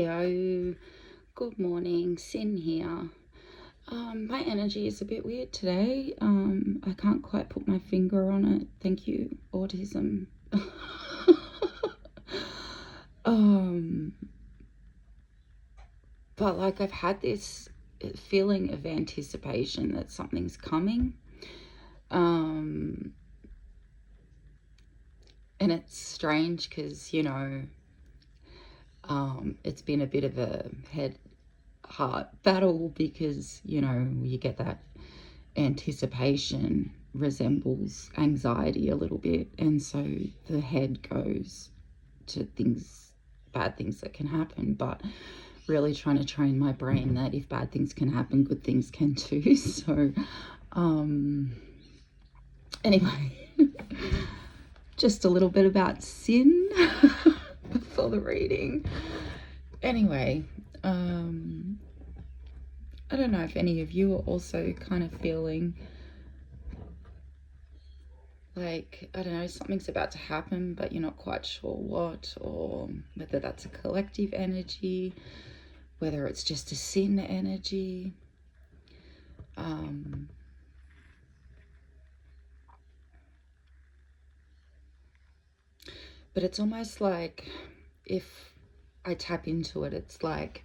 Hello, good morning, Sin here. My energy is a bit weird today. I can't quite put my finger on it. Thank you, autism. But like I've had this feeling of anticipation that something's coming. And it's strange because, it's been a bit of a heart battle because, you get that anticipation resembles anxiety a little bit, and so the head goes to bad things that can happen, but really trying to train my brain that if bad things can happen, good things can too. So anyway, just a little bit about sin before the reading. Anyway, I don't know if any of you are also kind of feeling like, I don't know, something's about to happen, but you're not quite sure what, or whether that's a collective energy, whether it's just a sin energy. But it's almost like, if I tap into it, it's like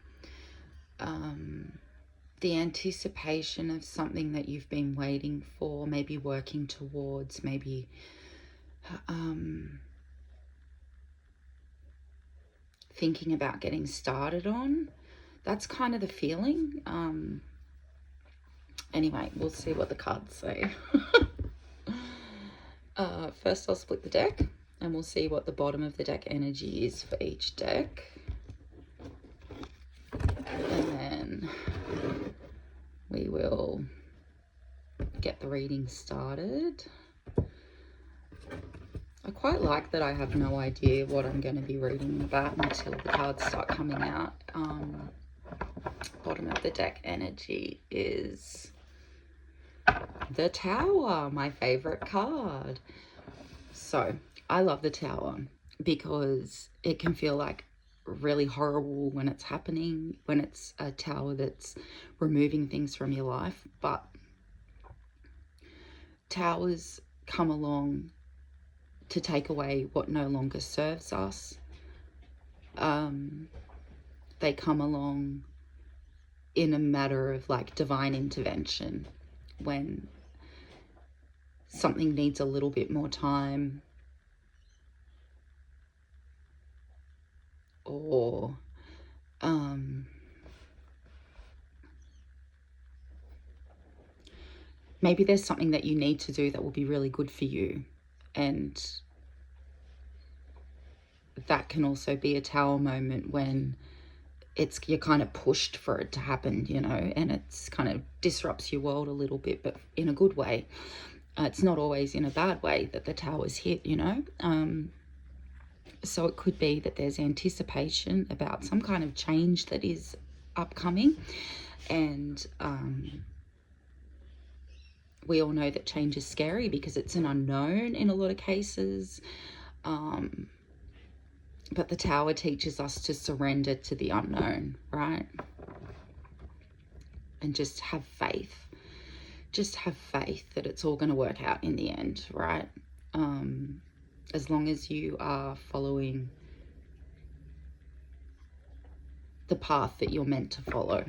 the anticipation of something that you've been waiting for, maybe working towards, maybe thinking about getting started on. That's kind of the feeling. Anyway, we'll see what the cards say. First I'll split the deck and we'll see what the bottom of the deck energy is for each deck. And then we will get the reading started. I quite like that I have no idea what I'm going to be reading about until the cards start coming out. Bottom of the deck energy is the Tower, my favorite card. So I love the Tower because it can feel like really horrible when it's happening, when it's a tower that's removing things from your life. But towers come along to take away what no longer serves us. They come along in a matter of like divine intervention when something needs a little bit more time, or maybe there's something that you need to do that will be really good for you, and that can also be a tower moment when you're kind of pushed for it to happen, and it's kind of disrupts your world a little bit, but in a good way. It's not always in a bad way that the towers hit, so it could be that there's anticipation about some kind of change that is upcoming, and we all know that change is scary because it's an unknown in a lot of cases. But the Tower teaches us to surrender to the unknown, right? And just have faith. Just have faith that it's all going to work out in the end, right? As long as you are following the path that you're meant to follow.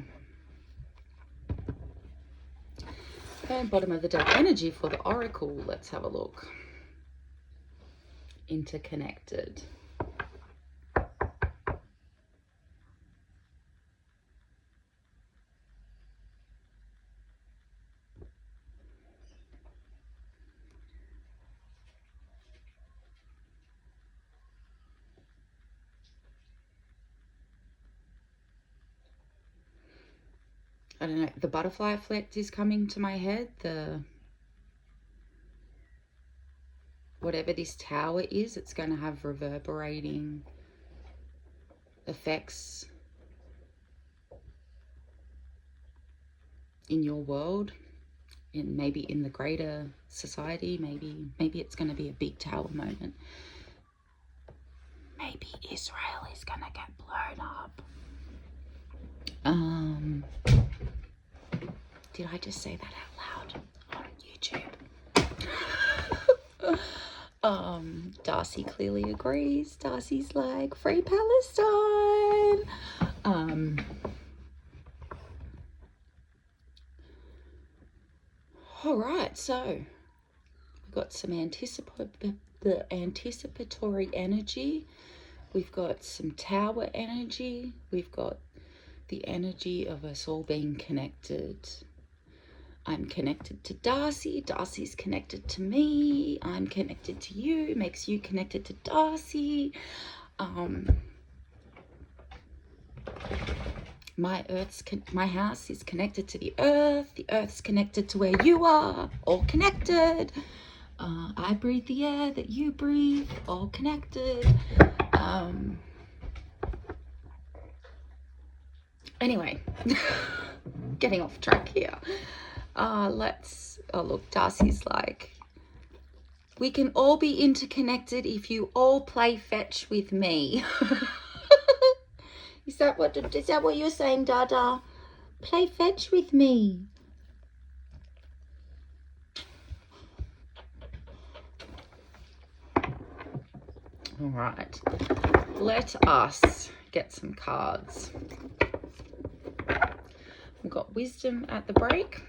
And bottom of the deck energy for the Oracle. Let's have a look. Interconnected. I don't know, the butterfly effect is coming to my head. Whatever this tower is, it's going to have reverberating effects in your world, and maybe in the greater society. Maybe it's going to be a big tower moment. Maybe Israel is going to get blown up. Did I just say that out loud on YouTube? Darcy clearly agrees. Darcy's like, free Palestine. All right, so we've got some anticipatory energy. We've got some tower energy. We've got the energy of us all being connected. I'm connected to Darcy. Darcy's connected to me. I'm connected to you. It makes you connected to Darcy. My house is connected to the earth. The earth's connected to where you are. All connected. I breathe the air that you breathe. All connected. Anyway, getting off track here. Look, Darcy's like, we can all be interconnected if you all play fetch with me. Is that what you're saying, Dada? Play fetch with me. All right, let us get some cards. We've got wisdom at the break.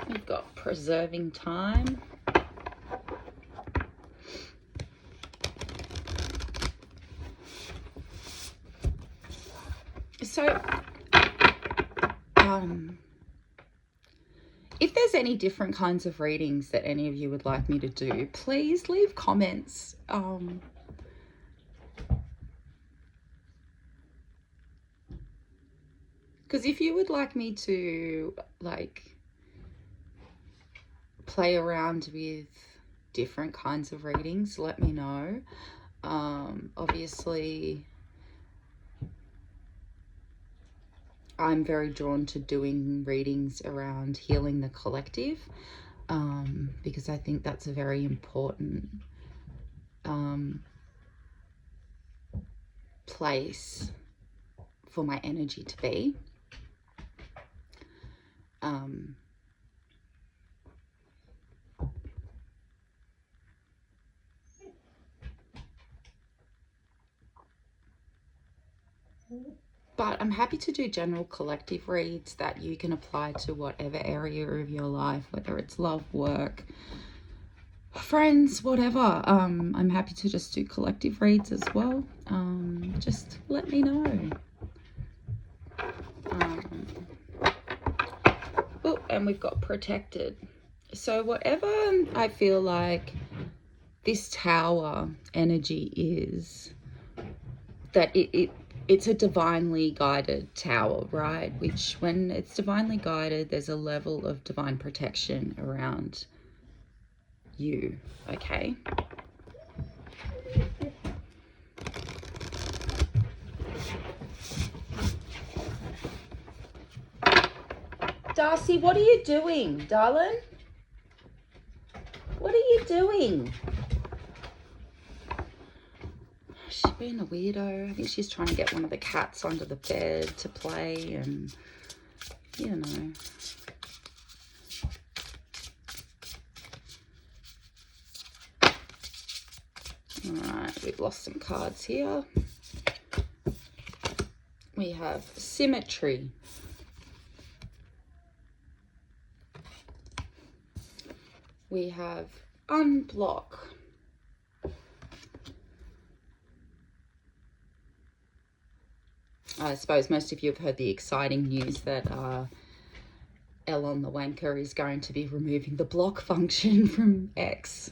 We've got preserving time. So, if there's any different kinds of readings that any of you would like me to do, please leave comments. Because if you would like me to, like, play around with different kinds of readings, let me know. Obviously, I'm very drawn to doing readings around healing the collective, because I think that's a very important place for my energy to be. But I'm happy to do general collective reads that you can apply to whatever area of your life, whether it's love, work, friends, whatever. I'm happy to just do collective reads as well. Just let me know. Oh, and we've got protected. So whatever I feel like this tower energy is, that it's a divinely guided tower, right? Which, when it's divinely guided, there's a level of divine protection around you, okay? Darcy, what are you doing, darling? What are you doing? She's being a weirdo. I think she's trying to get one of the cats under the bed to play, and you know. Alright, we've lost some cards here. We have symmetry. We have unblock. I suppose most of you have heard the exciting news that Elon the wanker is going to be removing the block function from X.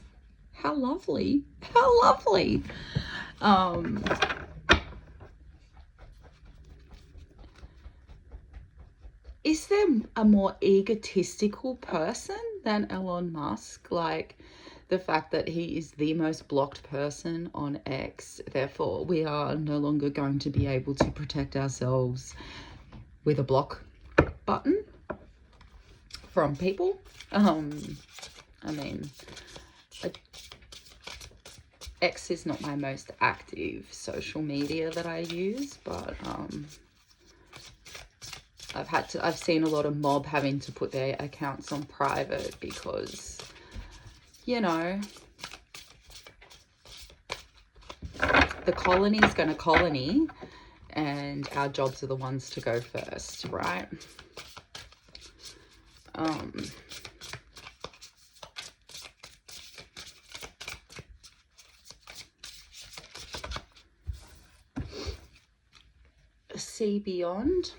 How lovely. How lovely. Is there a more egotistical person than Elon Musk? Like, the fact that he is the most blocked person on X, therefore we are no longer going to be able to protect ourselves with a block button. from people. I mean, X is not my most active social media that I use, but I've seen a lot of mob having to put their accounts on private because, you know, the colony's going to colony, and our jobs are the ones to go first, right? See beyond.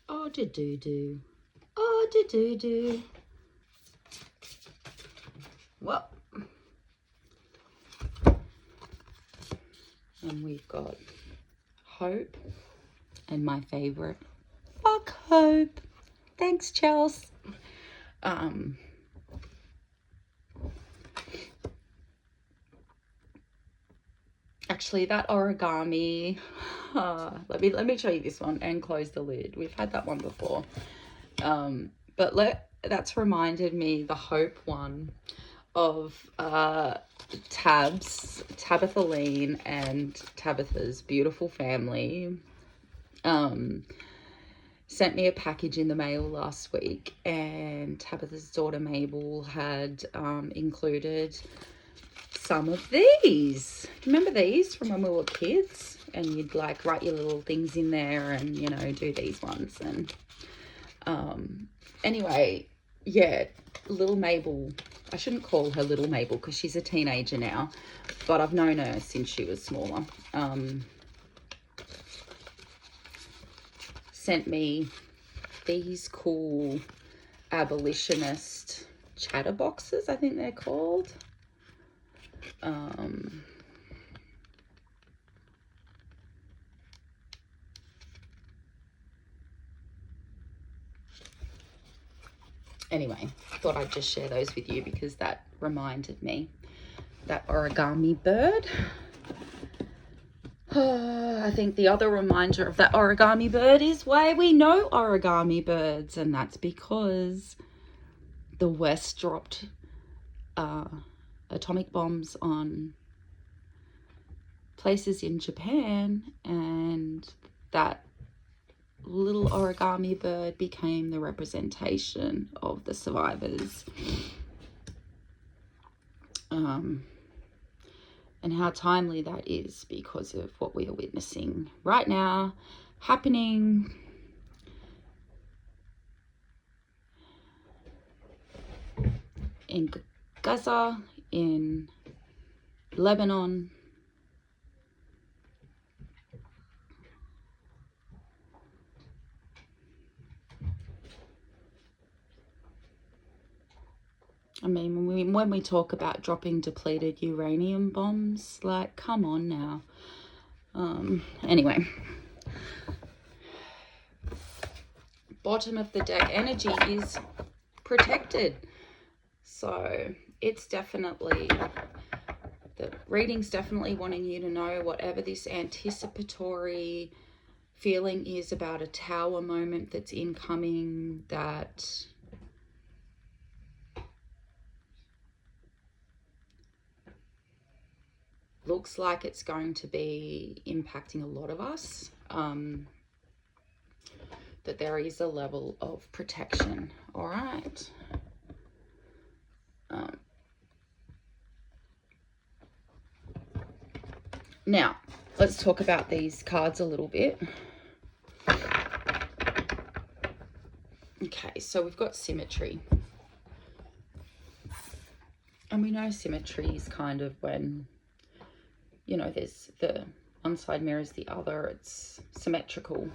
AuDHD'r. AuDHD'r. Well, and we've got hope, and my favorite, fuck hope. Thanks, Chels. Actually, that origami, let me show you this one and close the lid. We've had that one before, but that's reminded me, the hope one, of Tabitha Lean and Tabitha's beautiful family. Sent me a package in the mail last week, and Tabitha's daughter Mabel had included some of these. Remember these from when we were kids? And you'd like write your little things in there and, you know, do these ones. And anyway, yeah, little Mabel, I shouldn't call her little Mabel because she's a teenager now, but I've known her since she was smaller. Sent me these cool abolitionist chatterboxes, I think they're called. Anyway, thought I'd just share those with you because that reminded me. That origami bird. I think the other reminder of that origami bird is why we know origami birds, and that's because the West dropped atomic bombs on places in Japan, and that little origami bird became the representation of the survivors. And how timely that is because of what we are witnessing right now happening in Gaza, in Lebanon, I mean, when we talk about dropping depleted uranium bombs, like, come on now. Anyway, bottom of the deck energy is protected. So it's definitely, the reading's definitely wanting you to know whatever this anticipatory feeling is about a tower moment that's incoming, that looks like it's going to be impacting a lot of us, that there is a level of protection. All right. Now, let's talk about these cards a little bit. Okay, so we've got symmetry. And we know symmetry is kind of when, you know, there's the one side mirrors the other, it's symmetrical.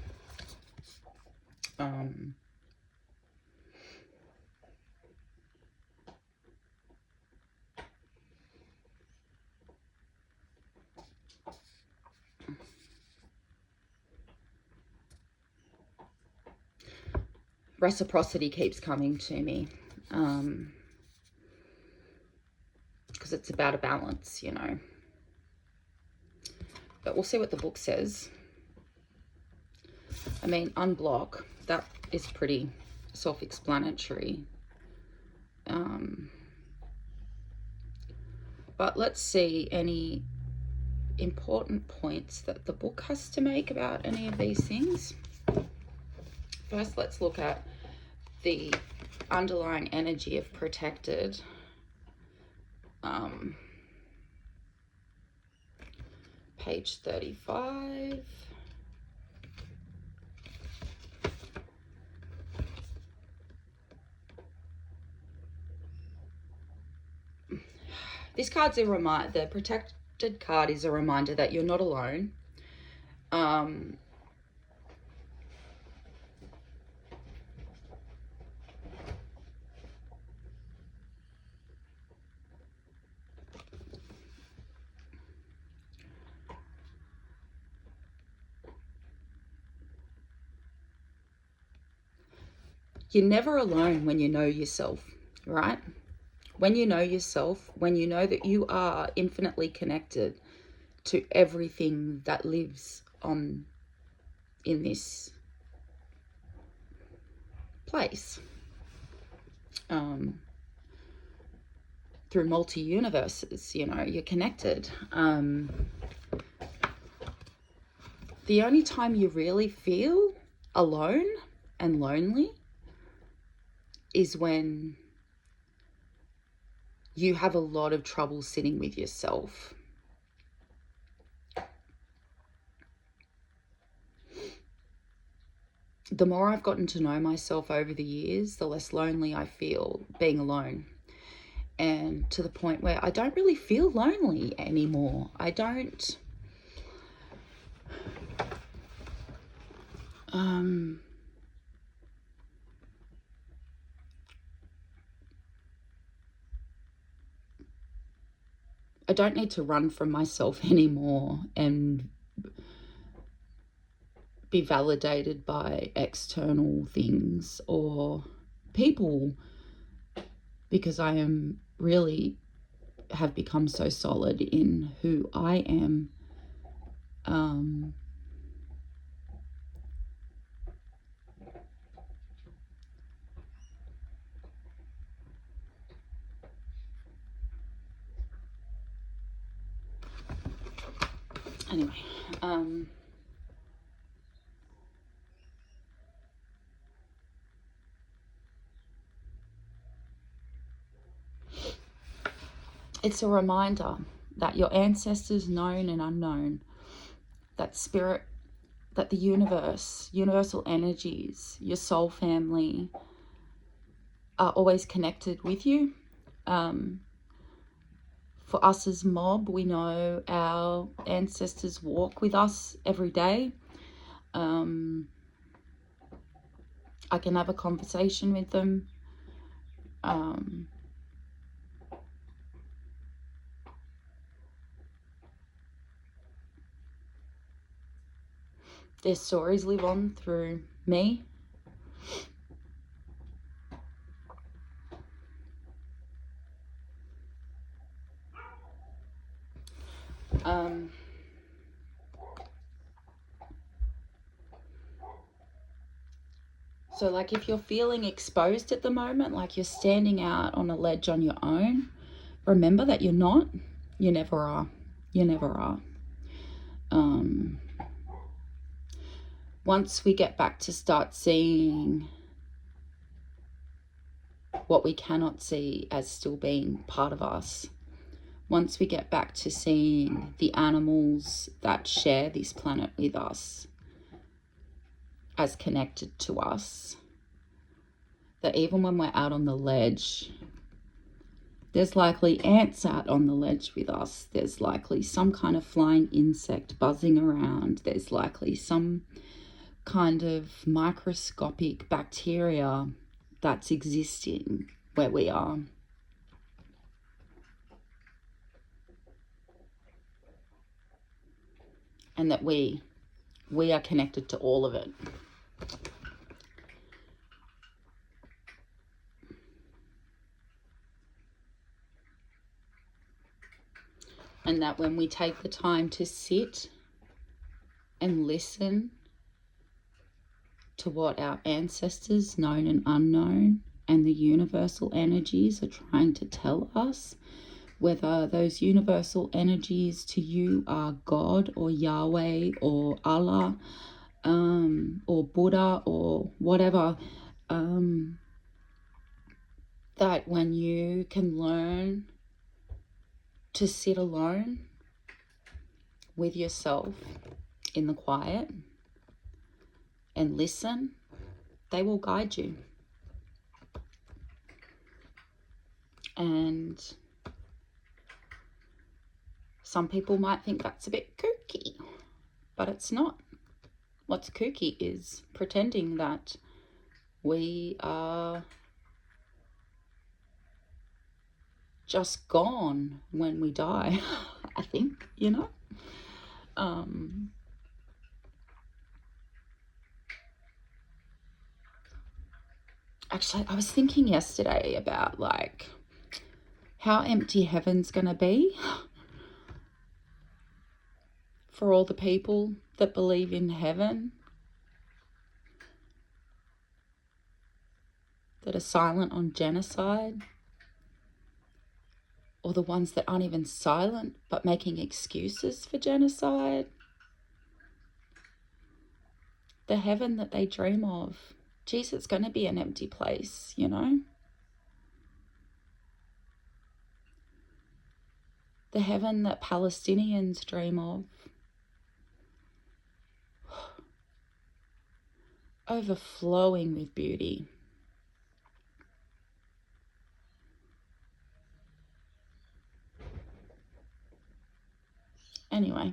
reciprocity keeps coming to me. Because it's about a balance, you know. But we'll see what the book says. I mean, unblock, that is pretty self-explanatory. But let's see any important points that the book has to make about any of these things. First, let's look at the underlying energy of protected. Page 35. This card's a reminder, the protected card is a reminder that you're not alone. You're never alone when you know yourself, right? When you know yourself, when you know that you are infinitely connected to everything that lives on in this place, through multi-universes, you know, you're connected. The only time you really feel alone and lonely is when you have a lot of trouble sitting with yourself. The more I've gotten to know myself over the years, the less lonely I feel being alone. And to the point where I don't really feel lonely anymore. I don't... I don't need to run from myself anymore and be validated by external things or people, because I am really have become so solid in who I am. Anyway, it's a reminder that your ancestors, known and unknown, that spirit, that the universe, universal energies, your soul family are always connected with you. For us as mob, we know our ancestors walk with us every day. I can have a conversation with them. Their stories live on through me. So like if you're feeling exposed at the moment, like you're standing out on a ledge on your own, remember that you're not. You never are. You never are. Once we get back to start seeing what we cannot see as still being part of us, once we get back to seeing the animals that share this planet with us as connected to us, that even when we're out on the ledge, there's likely ants out on the ledge with us. There's likely some kind of flying insect buzzing around. There's likely some kind of microscopic bacteria that's existing where we are. And that we are connected to all of it. And that when we take the time to sit and listen to what our ancestors, known and unknown, and the universal energies are trying to tell us, whether those universal energies to you are God or Yahweh or Allah, or Buddha or whatever, that when you can learn to sit alone with yourself in the quiet and listen, they will guide you. And some people might think that's a bit kooky, but it's not. What's kooky is pretending that we are just gone when we die, I think, you know. Actually, I was thinking yesterday about like how empty heaven's gonna be for all the people that believe in heaven, that are silent on genocide, or the ones that aren't even silent but making excuses for genocide. The heaven that they dream of, geez, it's going to be an empty place, you know. The heaven that Palestinians dream of, overflowing with beauty. Anyway.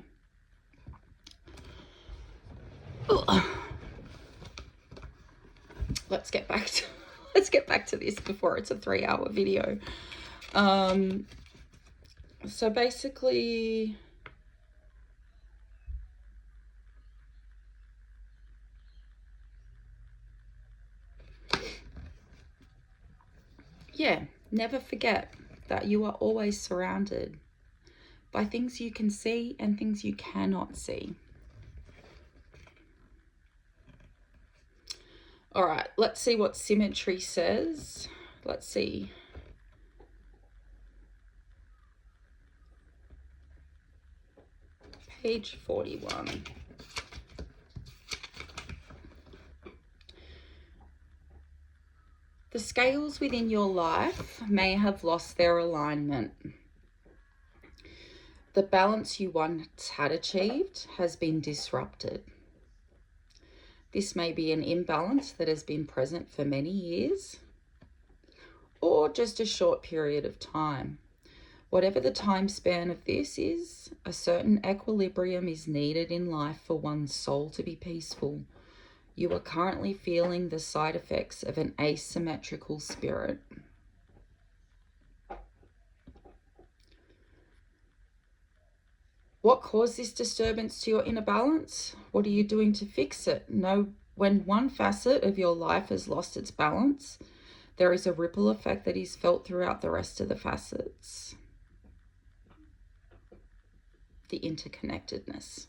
Let's get back to this before it's a 3-hour video. So basically, yeah, never forget that you are always surrounded by things you can see and things you cannot see. All right, let's see what symmetry says. Let's see. Page 41. The scales within your life may have lost their alignment. The balance you once had achieved has been disrupted. This may be an imbalance that has been present for many years, or just a short period of time. Whatever the time span of this is, a certain equilibrium is needed in life for one's soul to be peaceful. You are currently feeling the side effects of an asymmetrical spirit. What caused this disturbance to your inner balance? What are you doing to fix it? Know when one facet of your life has lost its balance, there is a ripple effect that is felt throughout the rest of the facets. The interconnectedness.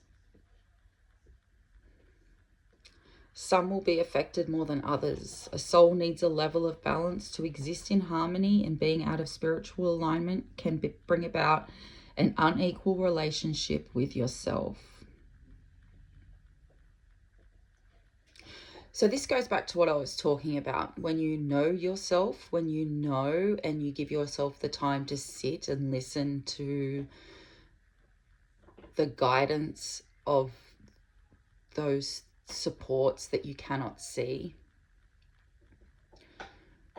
Some will be affected more than others. A soul needs a level of balance to exist in harmony, and being out of spiritual alignment can bring about an unequal relationship with yourself. So this goes back to what I was talking about. When you know yourself, when you know and you give yourself the time to sit and listen to the guidance of those supports that you cannot see,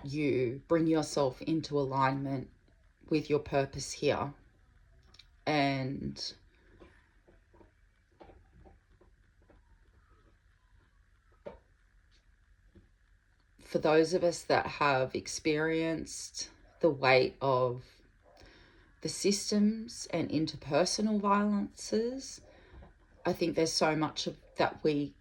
you bring yourself into alignment with your purpose here. And for those of us that have experienced the weight of the systems and interpersonal violences, I think there's so much of that we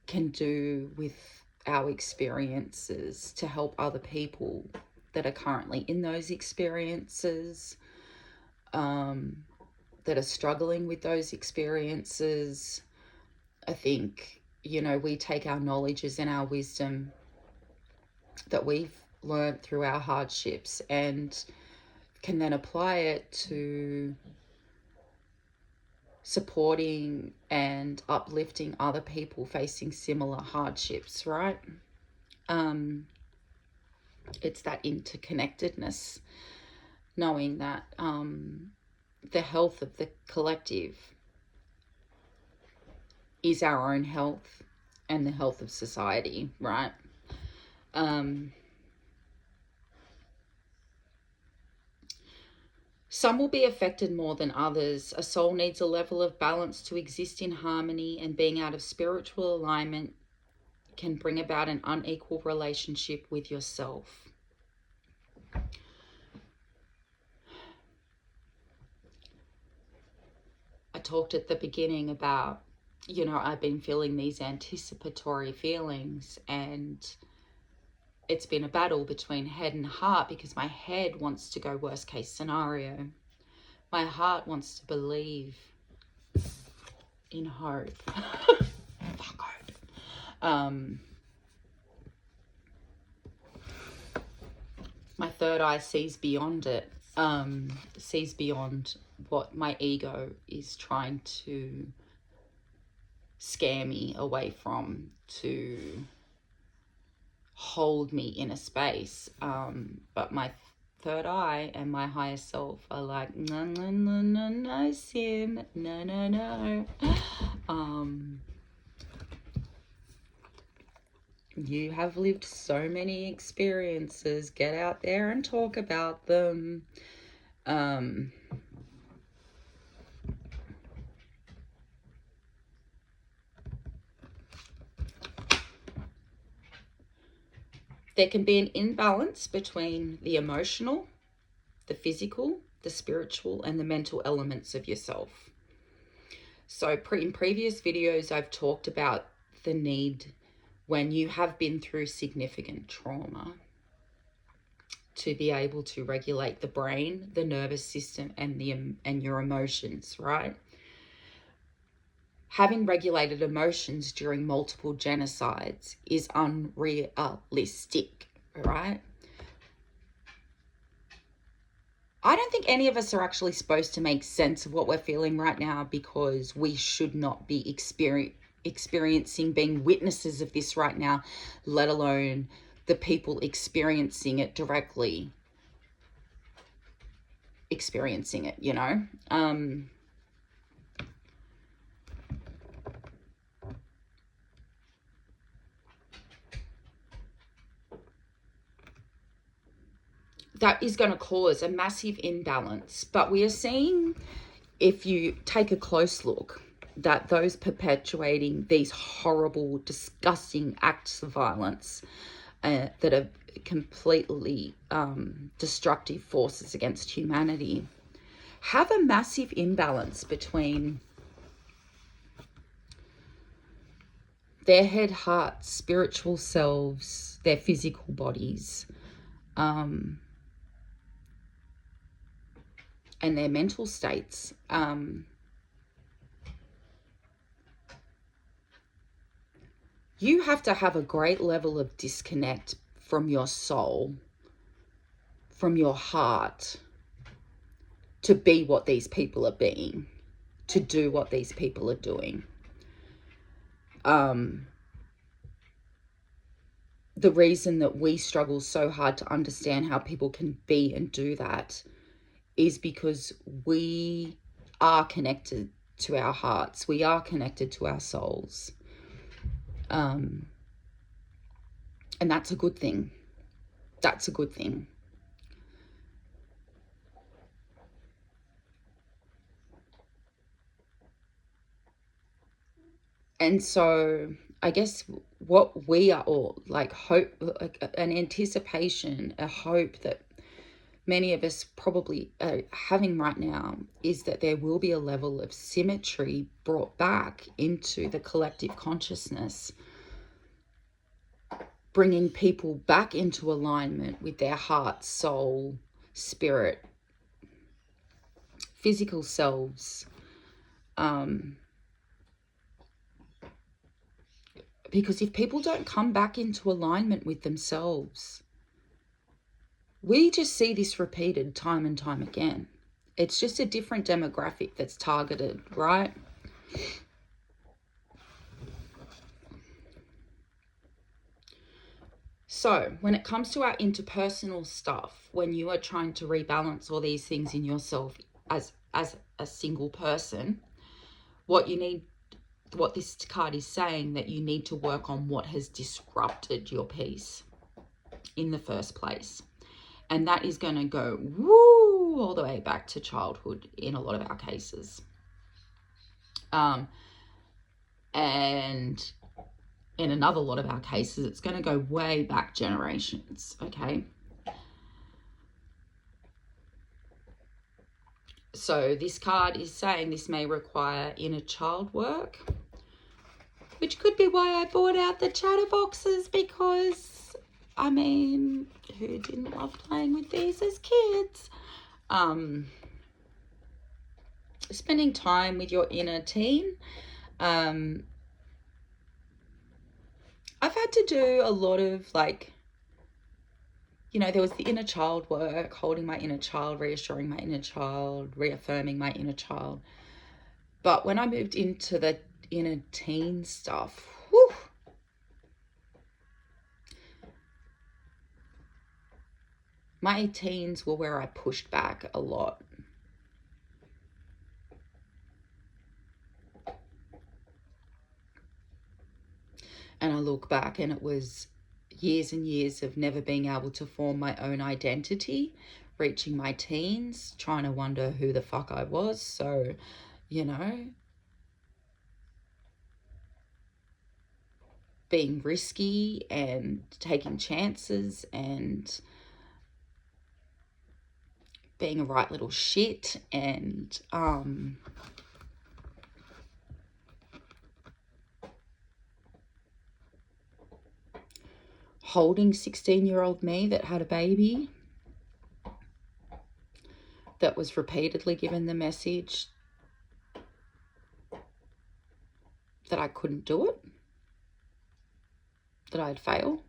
can do with our experiences to help other people that are currently in those experiences. that are struggling with those experiences. I think, you know, we take our knowledges and our wisdom that we've learned through our hardships and can then apply it to supporting and uplifting other people facing similar hardships, right? It's that interconnectedness, knowing that the health of the collective is our own health and the health of society, right? Some will be affected more than others. A soul needs a level of balance to exist in harmony, and being out of spiritual alignment can bring about an unequal relationship with yourself. I talked at the beginning about, you know, I've been feeling these anticipatory feelings, and it's been a battle between head and heart, because my head wants to go worst case scenario. My heart wants to believe in hope. Fuck hope. My third eye sees beyond it, sees beyond what my ego is trying to scare me away from, to hold me in a space. But my third eye and my higher self are like, no, no, no, no, no, Sim, no, no, no. You have lived so many experiences. Get out there and talk about them. There can be an imbalance between the emotional, the physical, the spiritual, and the mental elements of yourself. So in previous videos, I've talked about the need, when you have been through significant trauma, to be able to regulate the brain, the nervous system, and your emotions, right? Having regulated emotions during multiple genocides is unrealistic, right? I don't think any of us are actually supposed to make sense of what we're feeling right now, because we should not be experiencing, being witnesses of this right now, let alone the people experiencing it directly, experiencing it, you know? That is going to cause a massive imbalance. But we are seeing, if you take a close look, that those perpetuating these horrible, disgusting acts of violence that are completely destructive forces against humanity have a massive imbalance between their head, heart, spiritual selves, their physical bodies, and their mental states. You have to have a great level of disconnect from your soul, from your heart, to be what these people are being, to do what these people are doing. The reason that we struggle so hard to understand how people can be and do that is because we are connected to our hearts. We are connected to our souls. And that's a good thing. That's a good thing. And so I guess what we are all like, hope, like an anticipation, a hope that many of us probably are having right now, is that there will be a level of symmetry brought back into the collective consciousness, bringing people back into alignment with their heart, soul, spirit, physical selves. Because if people don't come back into alignment with themselves, we just see this repeated time and time again. It's just a different demographic that's targeted, right? So when it comes to our interpersonal stuff, when you are trying to rebalance all these things in yourself as a single person, what this card is saying, that you need to work on what has disrupted your peace in the first place. And that is going to go all the way back to childhood in a lot of our cases. And in another lot of our cases, it's going to go way back generations, okay? So this card is saying this may require inner child work, which could be why I bought out the chatterboxes, because, I mean, who didn't love playing with these as kids? Spending time with your inner teen. I've had to do a lot of, like, you know, there was the inner child work, holding my inner child, reassuring my inner child, reaffirming my inner child. But when I moved into the inner teen stuff, whew, my teens were where I pushed back a lot. And I look back and it was years and years of never being able to form my own identity, reaching my teens, trying to wonder who the fuck I was. So, you know, being risky and taking chances and being a right little shit and holding 16-year-old me that had a baby, that was repeatedly given the message that I couldn't do it, that I'd fail.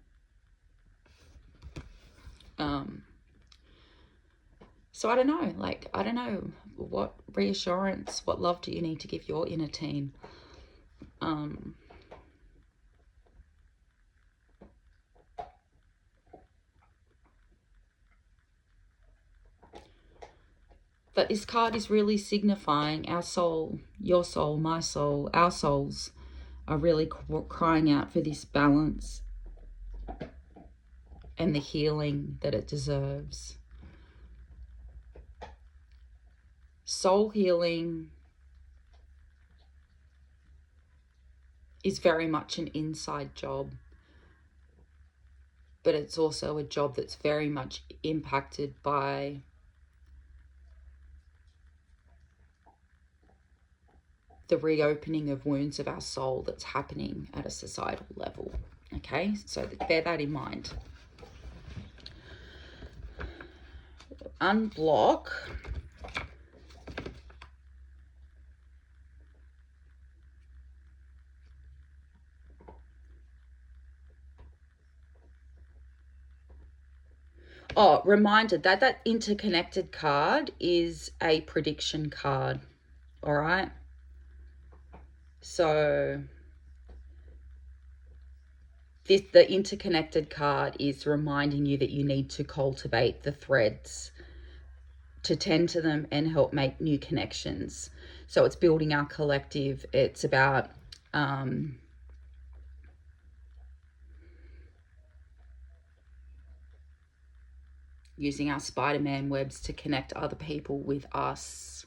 So I don't know, like, I don't know what reassurance, what love do you need to give your inner teen? But this card is really signifying our soul, your soul, my soul, our souls are really crying out for this balance and the healing that it deserves. Soul healing is very much an inside job, but it's also a job that's very much impacted by the reopening of wounds of our soul that's happening at a societal level. Okay, so bear that in mind. Unblock. Oh, reminder that interconnected card is a prediction card. All right. So the interconnected card is reminding you that you need to cultivate the threads, to tend to them and help make new connections. So it's building our collective. It's about using our Spider-Man webs to connect other people with us,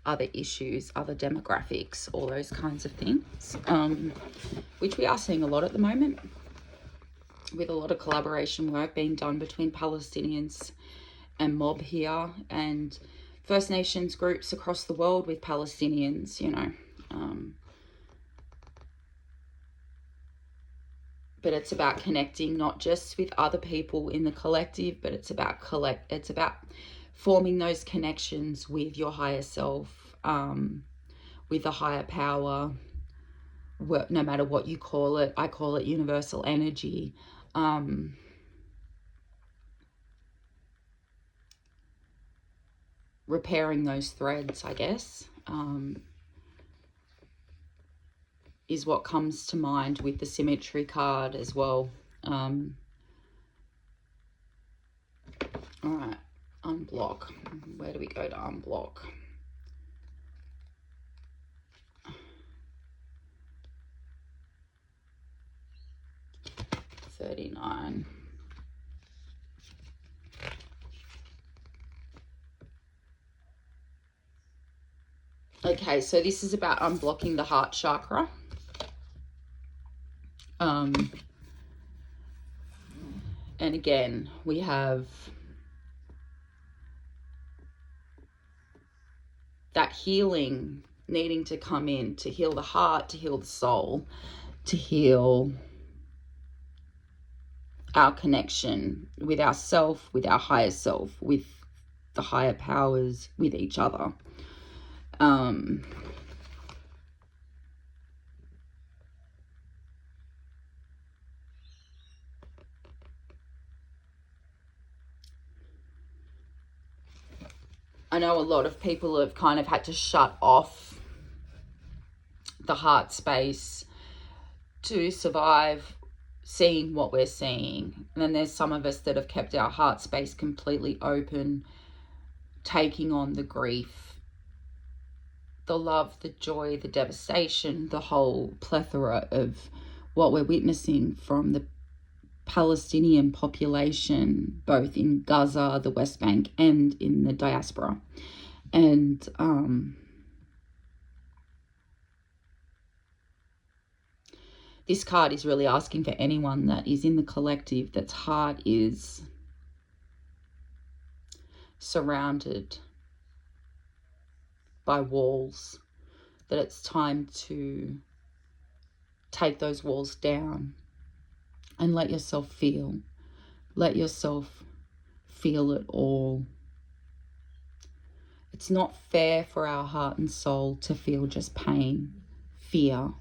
other issues, other demographics, all those kinds of things, which we are seeing a lot at the moment, with a lot of collaboration work being done between Palestinians and mob here and First Nations groups across the world with Palestinians, you know. But it's about connecting not just with other people in the collective, but it's about forming those connections with your higher self, with a higher power, no matter what you call it. I call it universal energy. Repairing those threads, I guess, is what comes to mind with the symmetry card as well. All right, unblock. Where do we go to unblock? $39. Okay, so this is about unblocking the heart chakra. And again, we have that healing needing to come in to heal the heart, to heal the soul, to heal our connection with ourself, with our higher self, with the higher powers, with each other. I know a lot of people have kind of had to shut off the heart space to survive seeing what we're seeing. And then there's some of us that have kept our heart space completely open, taking on the grief, the love, the joy, the devastation, the whole plethora of what we're witnessing from the Palestinian population, both in Gaza, the West Bank, and in the diaspora. And this card is really asking for anyone that is in the collective that's heart is surrounded by walls, that it's time to take those walls down and let yourself feel. Let yourself feel it all. It's not fair for our heart and soul to feel just pain, fear.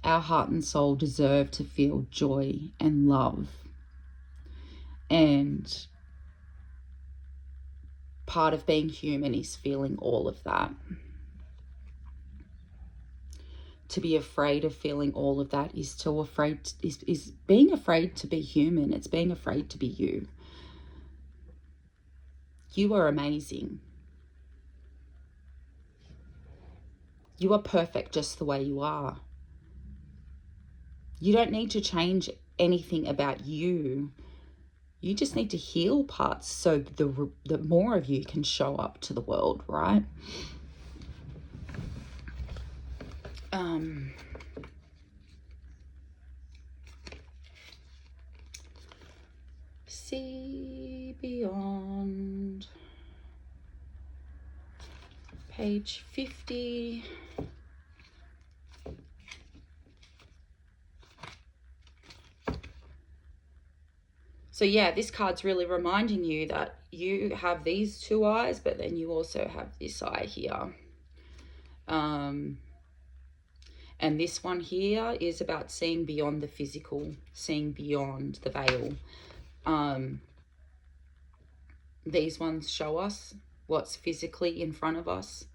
Our heart and soul deserve to feel joy and love. And part of being human is feeling all of that. To be afraid of feeling all of that is being afraid to be human. It's being afraid to be you. You are amazing. You are perfect just the way you are. You don't need to change anything about you. You just need to heal parts so the more of you can show up to the world, right? See beyond. Page 50. So yeah, this card's really reminding you that you have these two eyes, but then you also have this eye here. And this one here is about seeing beyond the physical, seeing beyond the veil. These ones show us what's physically in front of us,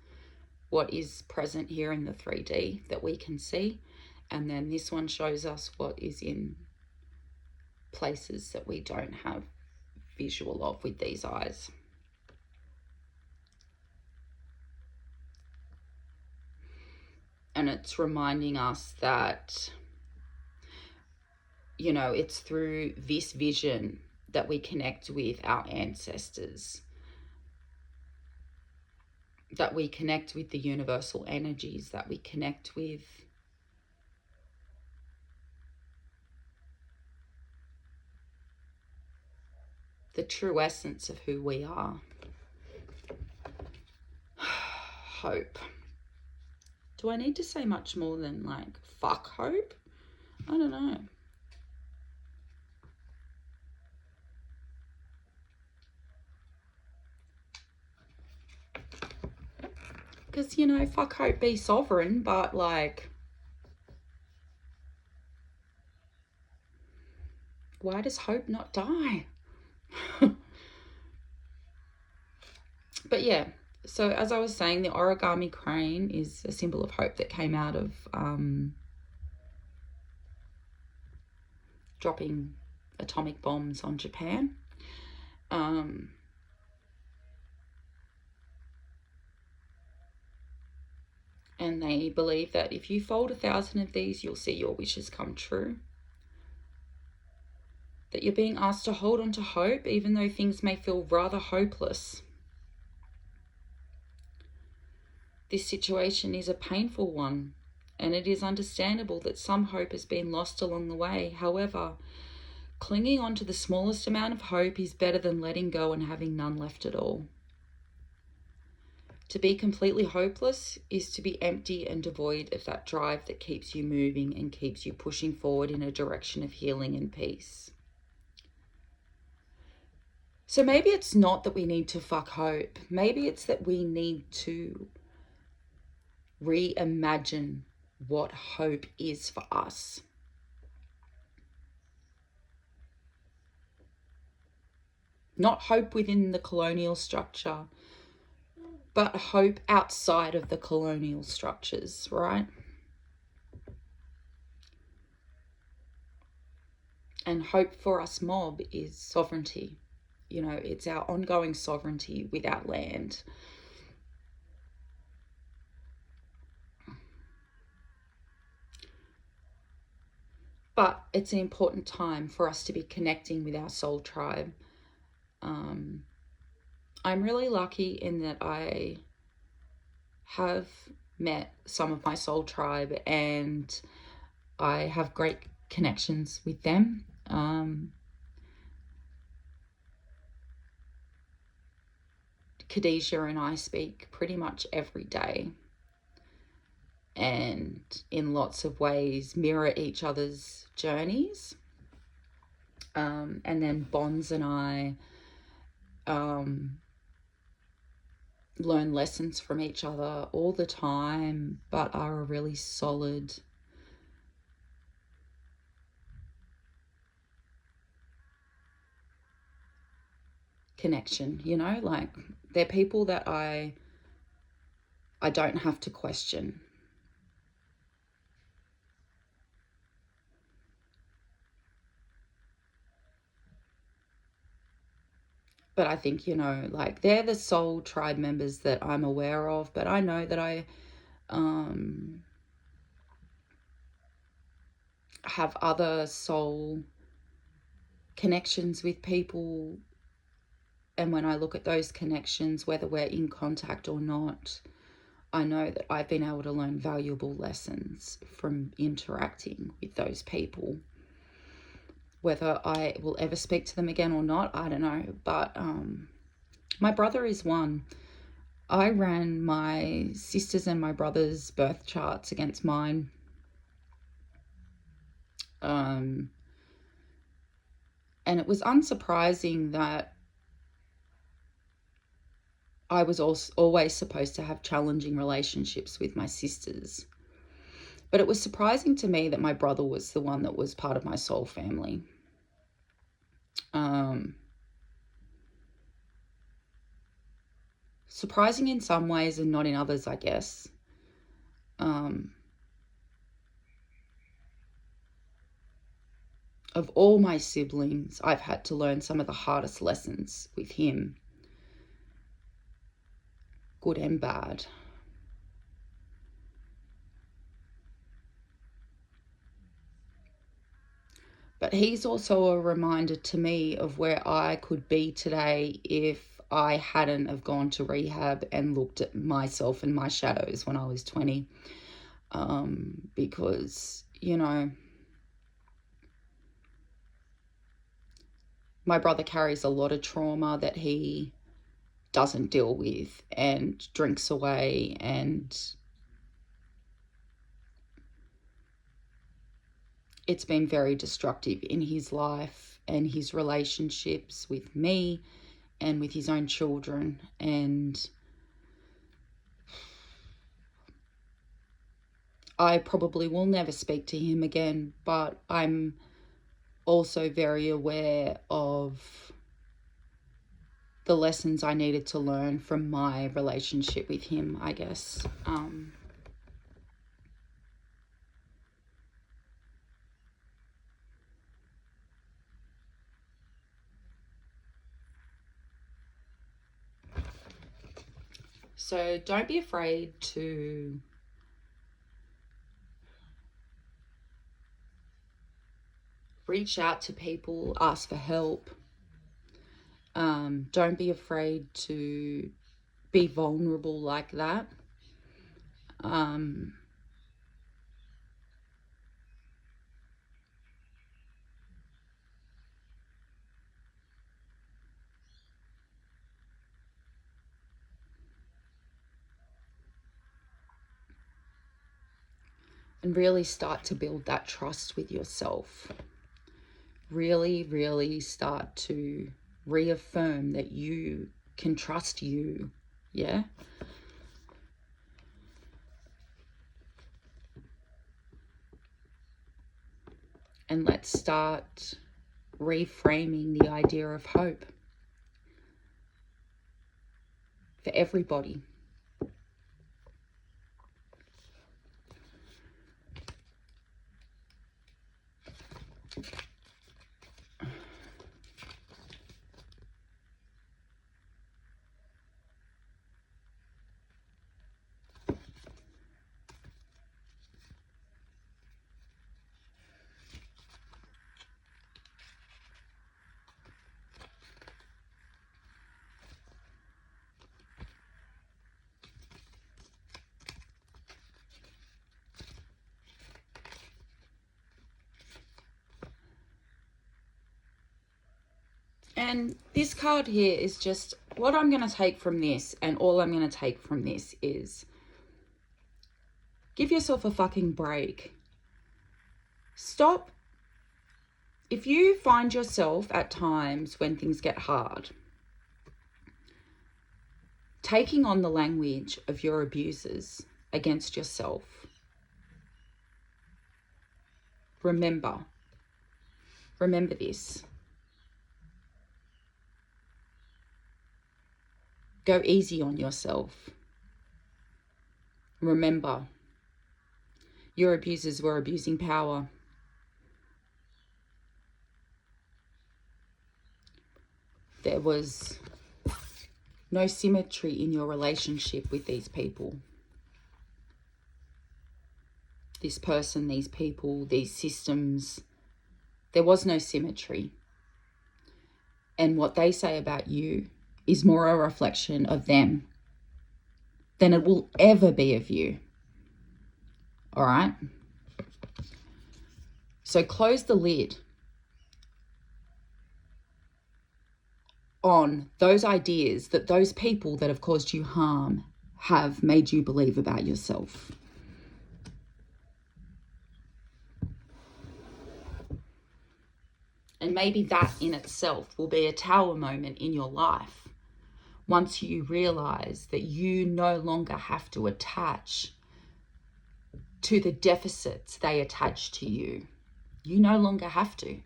what is present here in the 3D that we can see. And then this one shows us what is in places that we don't have visual of with these eyes. And it's reminding us that, you know, it's through this vision that we connect with our ancestors, that we connect with the universal energies, that we connect with the true essence of who we are. Hope. Do I need to say much more than like, fuck hope? I don't know. Because, you know, fuck hope, be sovereign, but like, why does hope not die? But yeah, so as I was saying, the origami crane is a symbol of hope that came out of dropping atomic bombs on Japan. And they believe that if you fold 1,000 of these, you'll see your wishes come true. That you're being asked to hold on to hope, even though things may feel rather hopeless. This situation is a painful one, and it is understandable that some hope has been lost along the way. However, clinging on to the smallest amount of hope is better than letting go and having none left at all. To be completely hopeless is to be empty and devoid of that drive that keeps you moving and keeps you pushing forward in a direction of healing and peace. So maybe it's not that we need to fuck hope. Maybe it's that we need to reimagine what hope is for us. Not hope within the colonial structure, but hope outside of the colonial structures, right? And hope for us mob is sovereignty. You know, it's our ongoing sovereignty with our land. But it's an important time for us to be connecting with our soul tribe. I'm really lucky in that I have met some of my soul tribe and I have great connections with them. Khadijah and I speak pretty much every day, and in lots of ways mirror each other's journeys. And then Bonds and I learn lessons from each other all the time, but are a really solid connection, you know, like they're people that I don't have to question. But I think, you know, like they're the soul tribe members that I'm aware of, but I know that I have other soul connections with people. And when I look at those connections, whether we're in contact or not, I know that I've been able to learn valuable lessons from interacting with those people. Whether I will ever speak to them again or not, I don't know. But my brother is one. I ran my sister's and my brother's birth charts against mine. And it was unsurprising that I was always supposed to have challenging relationships with my sisters. But it was surprising to me that my brother was the one that was part of my soul family. Surprising in some ways and not in others, I guess. Of all my siblings, I've had to learn some of the hardest lessons with him, good and bad. But he's also a reminder to me of where I could be today if I hadn't have gone to rehab and looked at myself and my shadows when I was 20. Because, you know, my brother carries a lot of trauma that he doesn't deal with and drinks away, and it's been very destructive in his life and his relationships with me and with his own children. And I probably will never speak to him again, but I'm also very aware of the lessons I needed to learn from my relationship with him, I guess. So don't be afraid to reach out to people, ask for help. Don't be afraid to be vulnerable like that. And really start to build that trust with yourself. Really, really start to reaffirm that you can trust you. Yeah? And let's start reframing the idea of hope for everybody. And this card here is just what I'm going to take from this, and all I'm going to take from this is give yourself a fucking break. Stop. If you find yourself at times when things get hard, taking on the language of your abusers against yourself, remember this. Go easy on yourself. Remember, your abusers were abusing power. There was no symmetry in your relationship with these people. This person, these people, these systems. There was no symmetry. And what they say about you is more a reflection of them than it will ever be of you. All right? So close the lid on those ideas that those people that have caused you harm have made you believe about yourself. And maybe that in itself will be a tower moment in your life once you realize that you no longer have to attach to the deficits they attach to you. You no longer have to.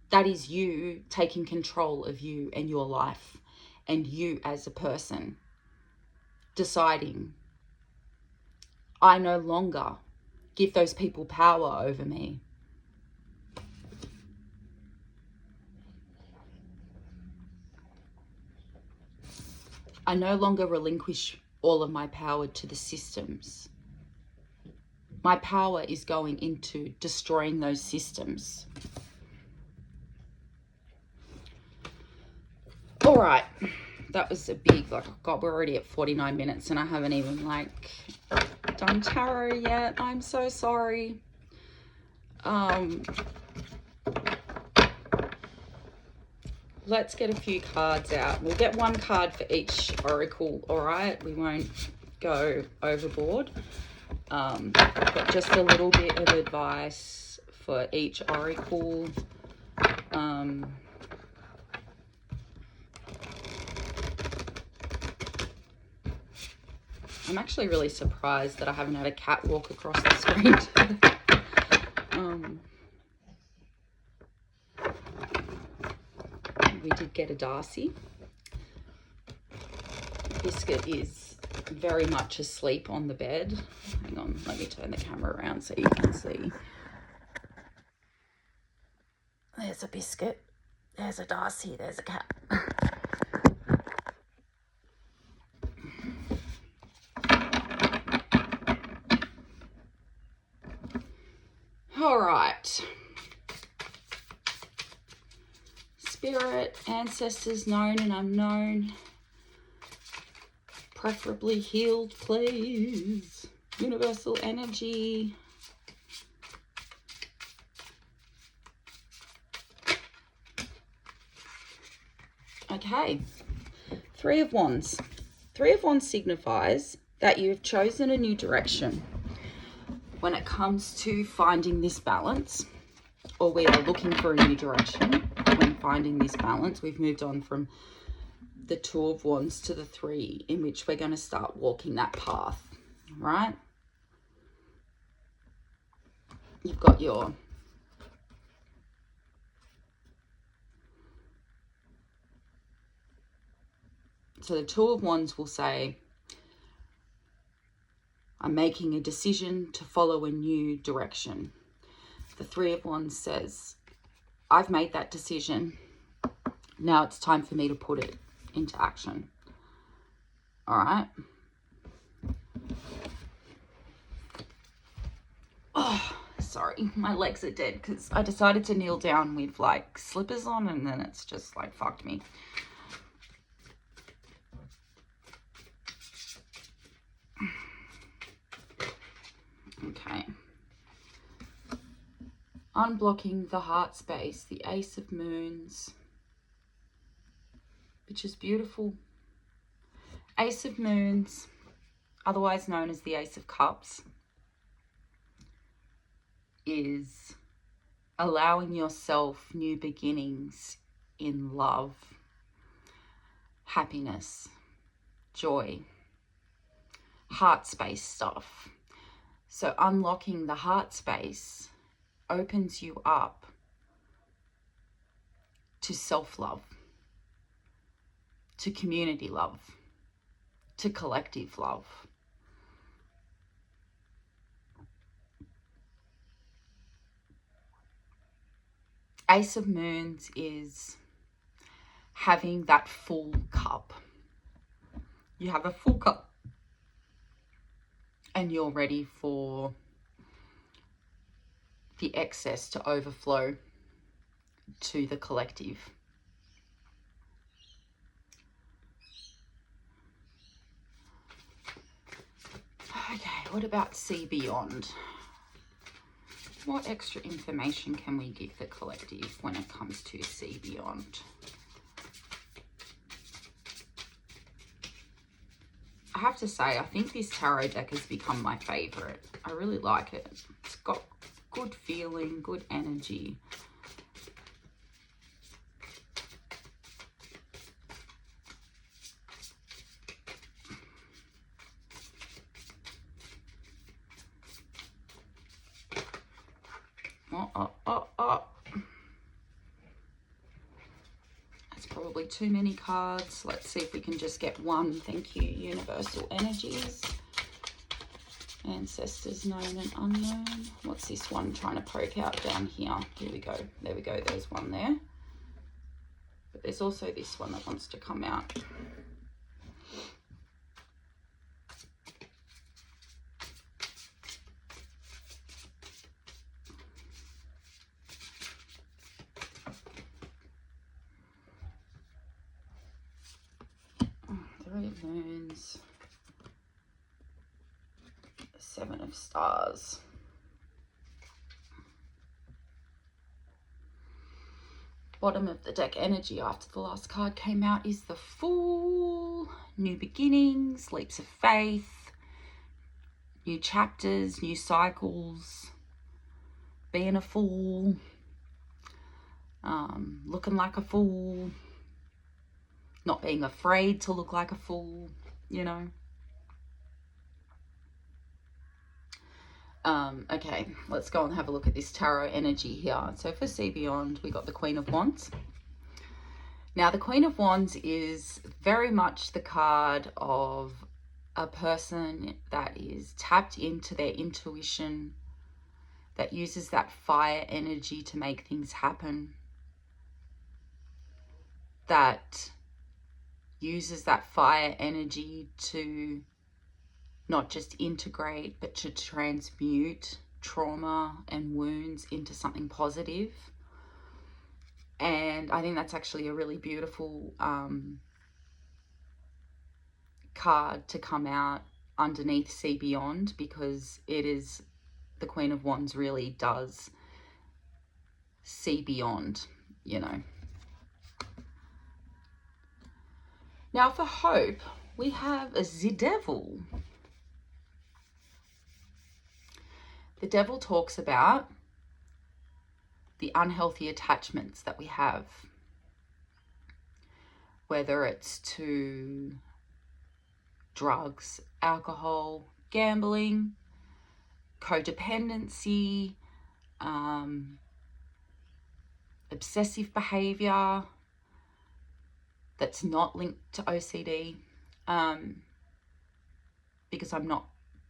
That is you taking control of you and your life, and you as a person deciding, I no longer give those people power over me. I no longer relinquish all of my power to the systems. My power is going into destroying those systems. All right, that was a big, God, we're already at 49 minutes and I haven't even done tarot yet. I'm so sorry. Let's get a few cards out. We'll get one card for each oracle, all right? We won't go overboard. But just a little bit of advice for each oracle. I'm actually really surprised that I haven't had a cat walk across the screen. We did get a Darcy. Biscuit is very much asleep on the bed. Hang on, let me turn the camera around so you can see. There's a Biscuit. There's a Darcy. There's a cat. All right. Spirit, ancestors known and unknown. Preferably healed, please. Universal energy. Okay. Three of Wands. Three of Wands signifies that you've chosen a new direction when it comes to finding this balance, or we are looking for a new direction when finding this balance. We've moved on from the Two of Wands to the Three, in which we're going to start walking that path, right? You've got your so the Two of Wands will say, I'm making a decision to follow a new direction. The Three of Wands says, I've made that decision. Now it's time for me to put it into action. All right. Oh, sorry. My legs are dead because I decided to kneel down with like slippers on, and then it's just like fucked me. Okay. Unblocking the heart space, the Ace of Moons, which is beautiful. Ace of Moons, otherwise known as the Ace of Cups, is allowing yourself new beginnings in love, happiness, joy, heart space stuff. So unlocking the heart space opens you up to self-love, to community love, to collective love. Ace of Moons is having that full cup. You have a full cup and you're ready for the excess to overflow to the collective. Okay, what about see beyond? What extra information can we give the collective when it comes to see beyond? I have to say, I think this tarot deck has become my favorite. I really like it. It's got good feeling, good energy. That's probably too many cards. Let's see if we can just get one. Thank you, universal energies. Ancestors known and unknown. What's this one trying to poke out down here? Here we go. There we go. There's one there. But there's also this one that wants to come out. Three of Moons. Seven of Stars. Bottom of the deck energy after the last card came out is the Fool. New beginnings, leaps of faith, new chapters, new cycles, being a fool, looking like a fool, not being afraid to look like a fool, you know. Okay, let's go and have a look at this tarot energy here. So for See Beyond, we got the Queen of Wands. Now, the Queen of Wands is very much the card of a person that is tapped into their intuition, that uses that fire energy to make things happen, that uses that fire energy to not just integrate, but to transmute trauma and wounds into something positive. And I think that's actually a really beautiful card to come out underneath See Beyond, because it is, the Queen of Wands really does see beyond, you know. Now for hope, we have the Devil. The Devil talks about the unhealthy attachments that we have, whether it's to drugs, alcohol, gambling, codependency, obsessive behavior that's not linked to OCD, because I'm not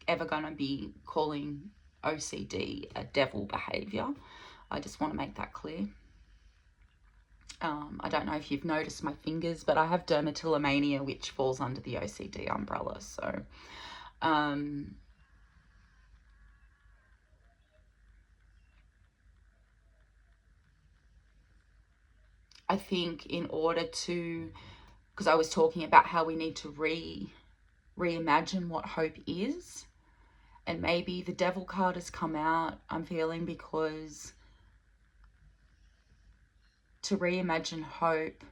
ever going to be calling OCD a devil behavior. I just want to make that clear. I don't know if you've noticed my fingers, but I have dermatillomania, which falls under the OCD umbrella. So I think in order to, because I was talking about how we need to reimagine what hope is, and maybe the Devil card has come out, I'm feeling, because to reimagine hope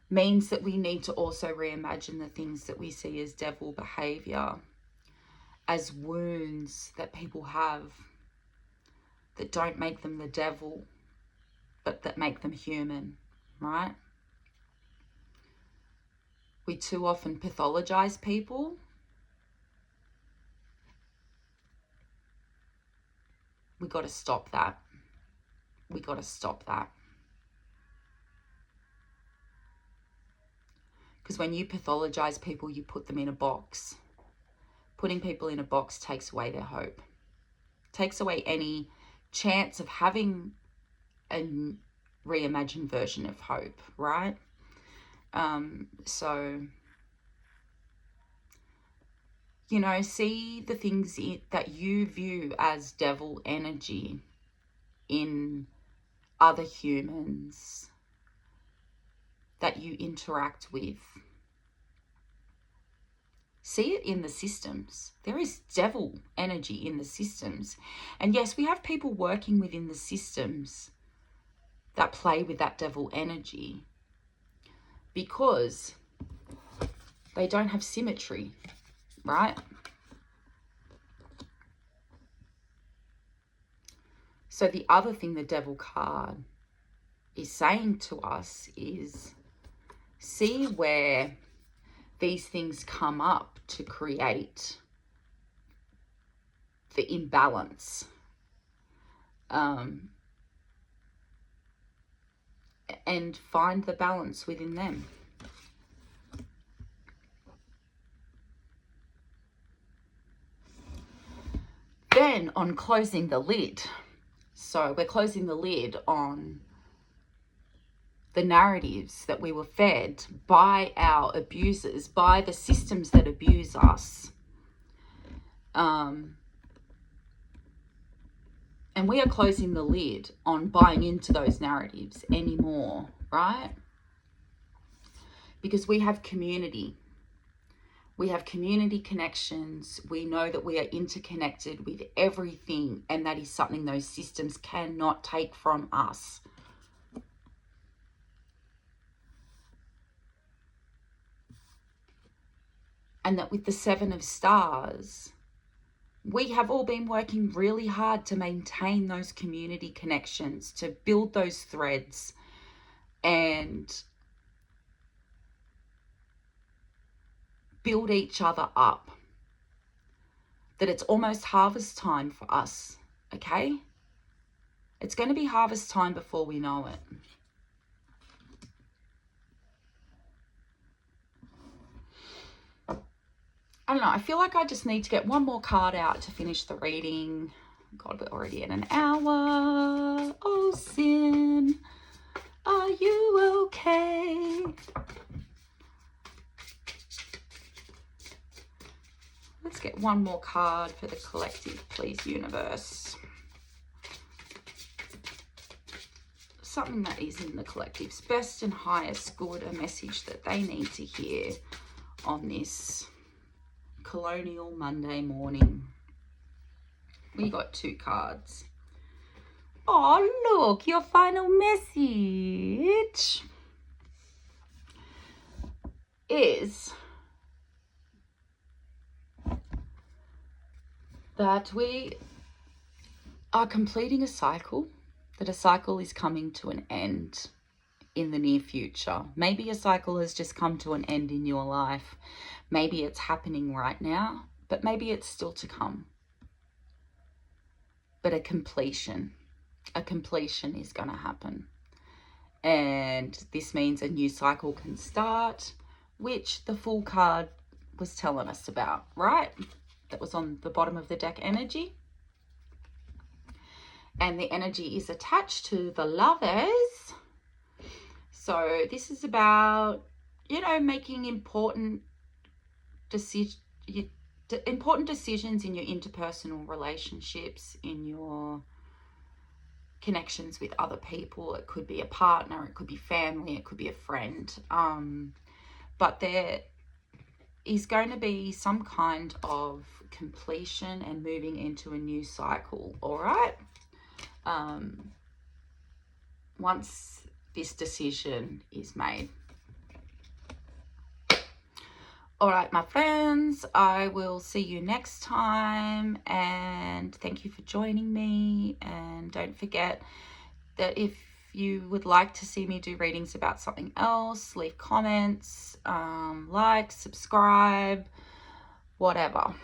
means that we need to also reimagine the things that we see as devil behavior, as wounds that people have that don't make them the devil, but that make them human, right? We too often pathologize people. We got to stop that. We got to stop that. Because when you pathologize people, you put them in a box. Putting people in a box takes away their hope. Takes away any chance of having a reimagined version of hope, right? So, you know, see the things that you view as devil energy in other humans that you interact with. See it in the systems. There is devil energy in the systems. And yes, we have people working within the systems that play with that devil energy because they don't have symmetry, right? So the other thing the Devil card is saying to us is, see where these things come up to create the imbalance. And find the balance within them. Then on closing the lid, so we're closing the lid on the narratives that we were fed by our abusers, by the systems that abuse us. And we are closing the lid on buying into those narratives anymore, right? Because we have community. We have community connections. We know that we are interconnected with everything, and that is something those systems cannot take from us. And that with the Seven of Stars, we have all been working really hard to maintain those community connections, to build those threads and build each other up. that it's almost harvest time for us, okay? It's going to be harvest time before we know it. I don't know, I feel like I just need to get one more card out to finish the reading. God, we're already at an hour. Oh, Sin, are you okay? Let's get one more card for the collective, please, universe. Something that is in the collective's best and highest good, a message that they need to hear on this colonial Monday morning. We got 2 cards. Oh, look, your final message is that we are completing a cycle, that a cycle is coming to an end in the near future. Maybe a cycle has just come to an end in your life. Maybe it's happening right now, but maybe it's still to come. But a completion is going to happen. And this means a new cycle can start, which the Fool card was telling us about, right? That was on the bottom of the deck energy. And the energy is attached to the Lovers. So this is about, you know, making important decisions in your interpersonal relationships, in your connections with other people. It could be a partner, it could be family, it could be a friend. But there is going to be some kind of completion and moving into a new cycle, all right? Once this decision is made. All right, my friends, I will see you next time, and thank you for joining me. And don't forget that if you would like to see me do readings about something else, leave comments, like, subscribe, whatever.